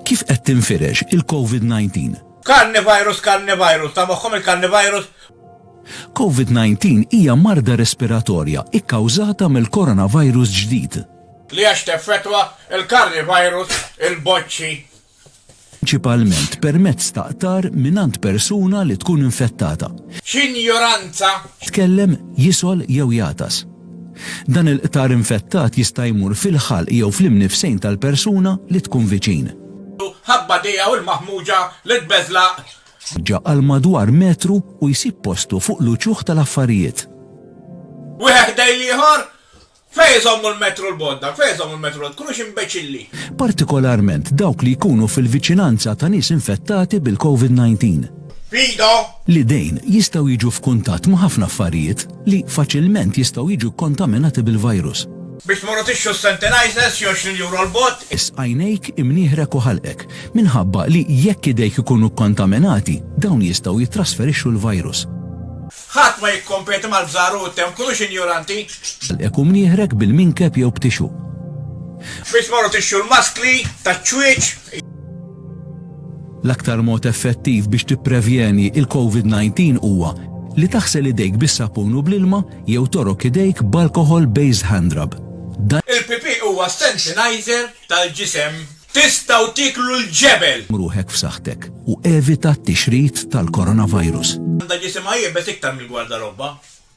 Kif qed tinfirex il-COVID-19? Karnivirus, ta' moħħom il-karnivirus. COVID-19 hija marda respiratorja ikkawżata mill-coronavirus ġdid. Li għax teffettwa il-karnivirus il-boċċi. Prinċipalment permezz ta' qtar mingħand persuna li tkun infettata. X'injoranza! Tkellem, jisol jew jatas. Dan il-qtar infettat jista' jmur fil-ħalq jew fl-imnifsejn tal-persuna li tkun viċin. Ħabba dejja u l-maħmuġa li tbeżlaq. Ġa għal madwar metru u jsib postu fuq l-uċuħ tal-affarijiet. Wieħed ieħor fejn jżommu l-metru l-bodda, fejn jżommu l-metru l-bodda, kunux imbeċilli. Partikolarment dawk li jkunu fil-viċinanza ta' nies infettati bil-COVID-19. Fido! Li dejn jistgħu jiġu f'kuntatt ma' ħafna affarijiet li faċilment jistgħu jiġu kontaminati bil-virus. Biex morru tixxu s-santenajzers jew €20 l-bot. Għajnejk imnieħrek u ħalqek minħabba li jekk idejk ikunu kontaminati dawn jistgħu jitrasferixxu l-virus. Ħadd ma jikkompeti mal-bżarrutem, kunux injoranti. Ħalqek u mnieħrek bil-minkep jew b'tixu. Biex morru tixxu l-maskli, taċ-ċwieċ. L-aktar mod effettiv biex tipprevjeni il-COVID-19 huwa li taħsel idejk bis-sapun u bl-ilma jew torok idejk b'alcohol-based hand rub. Il-pipi huwa sanitizer tal-ġisem. Tistgħu tiklu l-ġebel. Mruħek f'saħħtek u evita t-tixrid tal-coronavirus. Għandha ġisem ħajjebes iktar mill-gwardarobba.